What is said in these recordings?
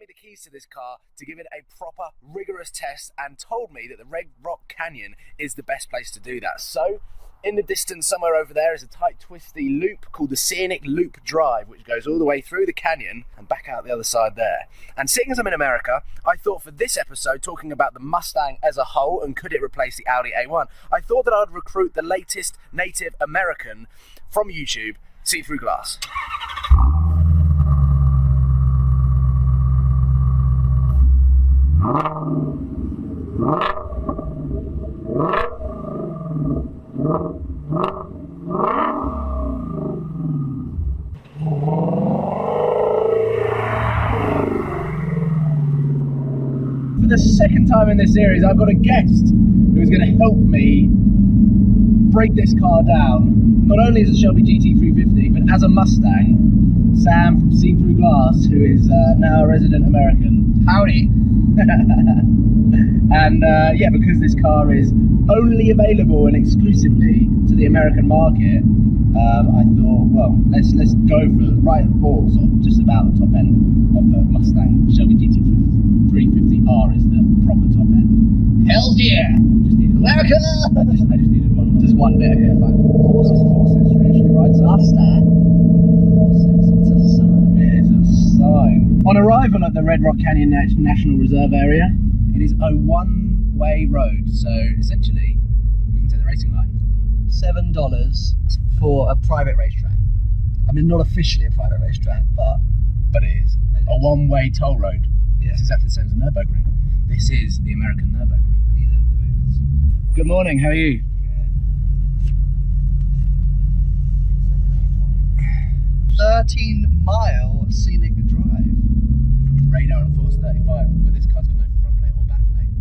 me the keys to this car to give it a proper, rigorous test and told me that the Red Rock Canyon is the best place to do that. So, in the distance somewhere over there is a tight, twisty loop called the Scenic Loop Drive, which goes all the way through the canyon and back out the other side there. And seeing as I'm in America, I thought for this episode, talking about the Mustang as a whole and could it replace the Audi A1, I thought that I'd recruit the latest native American from YouTube, See Through Glass. For the second time in this series, I've got a guest who's going to help me break this car down. Not only as a Shelby GT350, but as a Mustang. Sam from See Through Glass, who is now a resident American. Howdy! And yeah, because this car is only available and exclusively to the American market, I thought, well, let's go for right or sort of just about the top end of the Mustang. Shelby GT350R is the proper top end. Hells yeah! Just needed America! I just needed one. Just one bit. Yeah, fine. Horses. Should we ride some? Mustang. Horses. It's a sign. It is a sign. On arrival at the Red Rock Canyon National Reserve area, it is a one-way road. So essentially, we can take the racing line. $7 for a private racetrack. I mean, not officially a private racetrack, but it is. A one-way toll road. Yeah. It's exactly the same as a Nürburgring. This is the American Nürburgring. Either of the routes. Good morning, how are you? Good. 13-mile scenic drive. Radar on Force 35, but this car's got no front plate or back plate.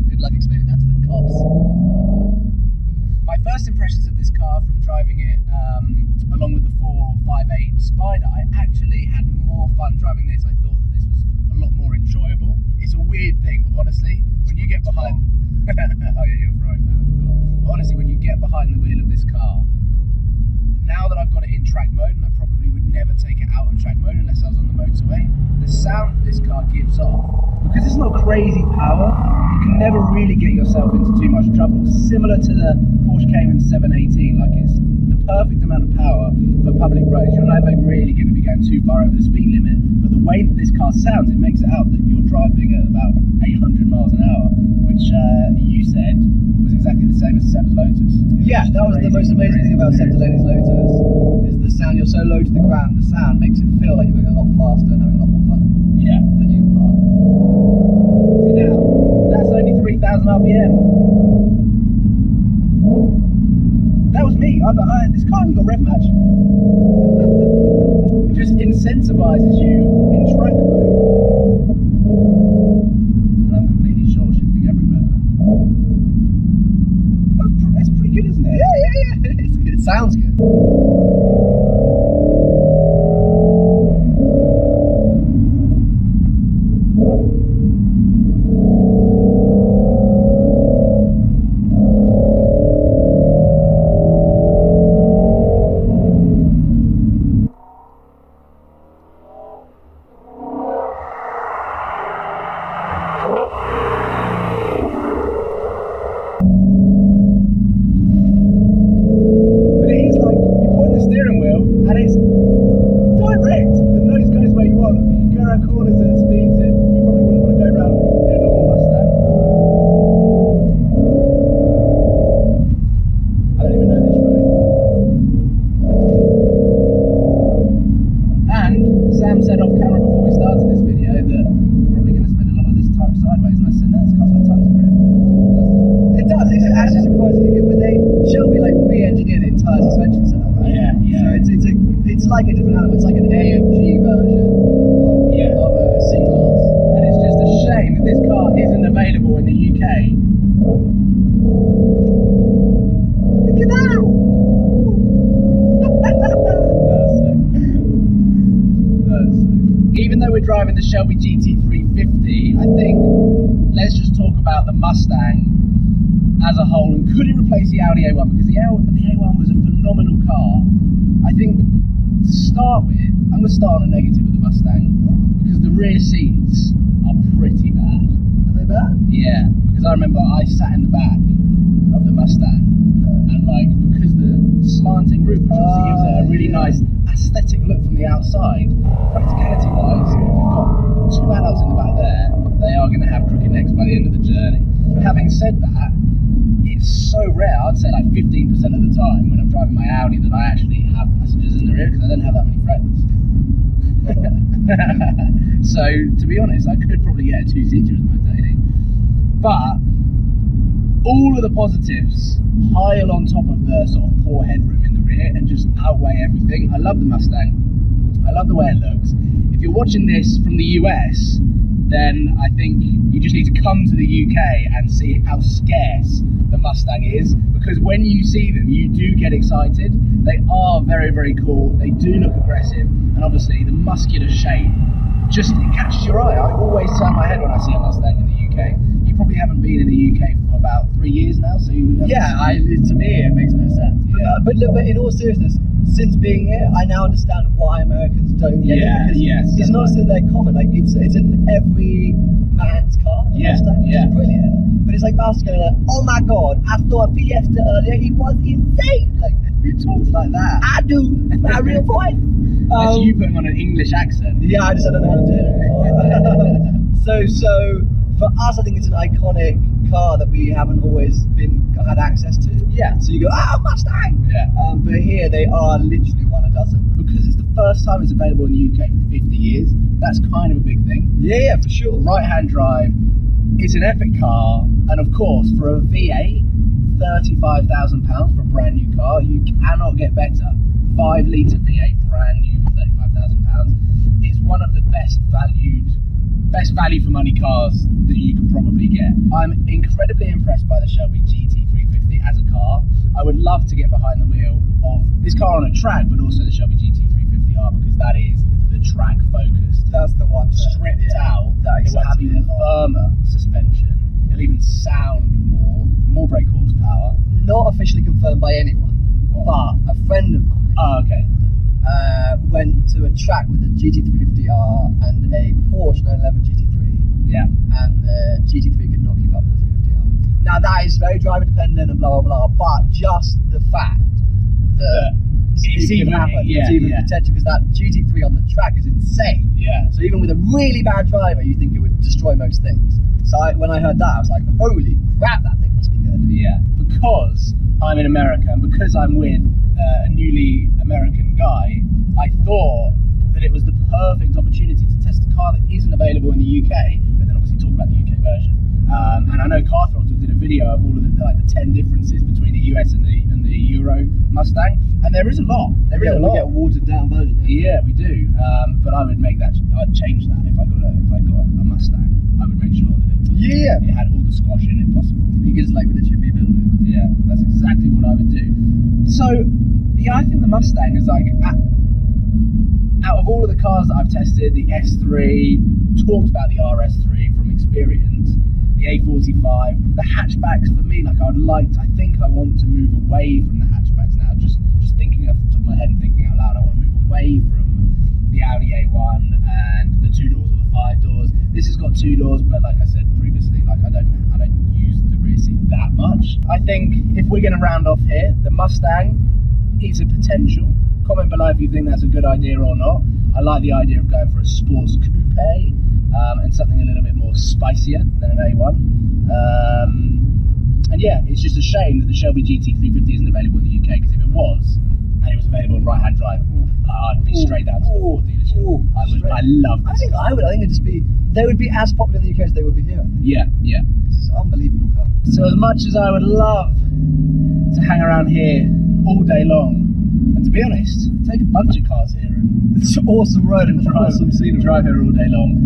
Good luck explaining that to the cops. My first impressions of this car from driving it along with the 458 Spider, I actually had more fun driving this. I thought that this was a lot more enjoyable. It's a weird thing, but honestly, when you get behind... oh yeah, you're a Ferrari fan, I forgot. But honestly, when you get behind the wheel of this car, now that I've got it in track mode, and I probably would never take it out of track mode unless I was on the motorway, the sound this car gives off, because it's not crazy power, you can never really get yourself into too much trouble. Similar to the Porsche Cayman 718, like it's the perfect amount of power for public roads. You're never really going to be going too far over the speed limit, but the way that this car sounds, it makes it out that you're driving at about 800 miles an hour, which you said was exactly the same as Seb's Lotus. Yeah, that was the most amazing thing about Seb Delaney's Lotus, is the sound. You're so low to the ground, the sound makes it feel like you're going a lot faster and having a lot more fun. Yeah. Than you are. See now, that's only 3,000 RPM. That was me. This car hasn't got rev match. It just incentivizes you in track mode. And I'm completely short shifting everywhere. But it's pretty good, isn't it? Yeah. It's good. It sounds good. Shelby re-engineered the entire suspension setup, right? Yeah. So it's like a different animal. It's like an AMG version of a C-Class. And it's just a shame that this car isn't available in the UK. Look at that! That's sick. Even though we're driving the Shelby GT350, I think let's just talk about the Mustang as a whole, and could it replace the Audi A1? Because the A1 was a phenomenal car. I think to start with, I'm going to start on a negative with the Mustang, because the rear seats are pretty bad. Are they bad? Yeah, because I remember I sat in the back of the Mustang, and like, because the slanting roof, which obviously gives it a really nice aesthetic look from the outside, practicality wise, if you've got two adults in the back there, they are going to have crooked necks by the end of the journey. Having said that, it's so rare, I'd say like 15% of the time when I'm driving my Audi, that I actually have passengers in the rear, because I don't have that many friends. So to be honest, I could probably get a two-seater as my daily, but all of the positives pile on top of the sort of poor headroom in the rear and just outweigh everything. I love the Mustang, I love the way it looks. If you're watching this from the US, then I think you just need to come to the UK and see how scarce the Mustang is, because when you see them, you do get excited. They are very, very cool, they do look aggressive, and obviously the muscular shape, just, it catches your eye. I always turn my head when I see a Mustang in the UK. You probably haven't been in the UK for about 3 years now, so you to me it makes no sense. Yeah. But in all seriousness, since being here, I now understand why Americans don't get it. Because it's not that they're common. Like it's in every man's car. Mustang, which is brilliant. But it's like us going like, oh my god, I saw a Fiesta earlier. It was insane. Like, who talks like that? I do. My real voice. That's you putting on an English accent. Yeah, I don't know how to do it. So for us, I think it's an iconic car that we haven't always had access to. Yeah. So you go, Mustang. Yeah. But here they are literally one a dozen. Because it's the first time it's available in the UK for 50 years. That's kind of a big thing. Yeah, for sure. Right-hand drive. It's an epic car, and of course, for a V8, £35,000 for a brand new car, you cannot get better. 5-litre V8, brand new for £35,000. It's one of the best value for money cars that you can probably get. I'm incredibly impressed by the Shelby GT350 as a car. I would love to get behind the wheel of this car on a track, but also the Shelby GT350R, because that is the track focused. That's the one. Stripped out, it will have even firmer suspension. It'll even sound more brake horsepower. Not officially confirmed by anyone, but a friend of mine went to a track with a GT350R and a Porsche 911 GT3. Yeah. And the GT3 could not keep up with the 350R. Now that is very driver dependent and blah blah blah, but just the fact that it can happen, it's even potential, because that GT3 on the track is insane. Yeah. So even with a really bad driver, you think it would destroy most things. So when I heard that, I was like, holy crap, that thing must be good. Yeah. Because I'm in America, and because I'm with a newly American guy, I thought that it was the perfect opportunity to test a car that isn't available in the UK, but then obviously talk about the UK version. And I know Car Throttle did a video of all of the 10 differences between the US and the Euro Mustang, and there is a lot. There is a lot. We get a watered down version. Yeah, we do. But I would I'd change that if I got a Mustang. I would make sure that it had all the squash in it possible. You could just literally rebuild it. Yeah, that's exactly what I would do. So I think the Mustang is like, out of all of the cars that I've tested, the S3, talked about the RS3 from experience, the A45, the hatchbacks for me, like I think I want to move away from the hatchbacks now. Just thinking off the top of my head and thinking out loud, I want to move away from the Audi A1 and the 2 doors or the 5 doors. This has got 2 doors, but like I said previously, like I don't use the rear seat that much. I think if we're going to round off here, the Mustang is a potential. Comment below if you think that's a good idea or not. I like the idea of going for a sports coupe and something a little bit more spicier than an A1. And yeah, it's just a shame that the Shelby GT350 isn't available in the UK, because if it was, and it was available in right-hand drive, I'd be straight down to the Ford dealership. I love this. I think it'd just be, they would be as popular in the UK as they would be here, I think. Yeah. It's an unbelievable car. So as much as I would love to hang around here all day long, and to be honest, take a bunch of cars here and it's an awesome road and awesome scenery. Drive here all day long.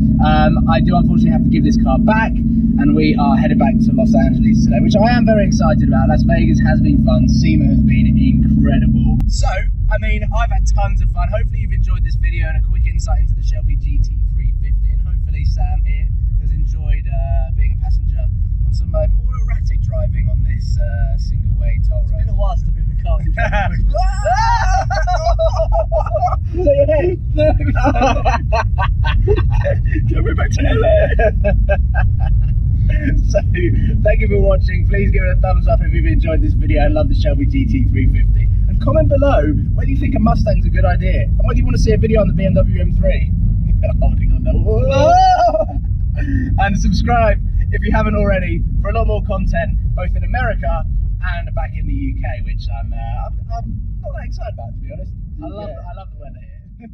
I do unfortunately have to give this car back, and we are headed back to Los Angeles today, which I am very excited about. Las Vegas has been fun. SEMA has been incredible. So, I mean, I've had tons of fun. Hopefully you've enjoyed this video and a quick insight into the Shelby GT350, and hopefully Sam here has enjoyed being a passenger on some more erratic driving on this single-way toll road. It's been a while since I've been in the car. So your head. Coming back to LA. So, thank you for watching. Please give it a thumbs up if you've enjoyed this video. I love the Shelby GT350. And comment below whether you think a Mustang's a good idea and whether you want to see a video on the BMW M3. Holding on there. And subscribe if you haven't already for a lot more content, both in America and back in the UK, which I'm not that excited about, to be honest. I love the weather here.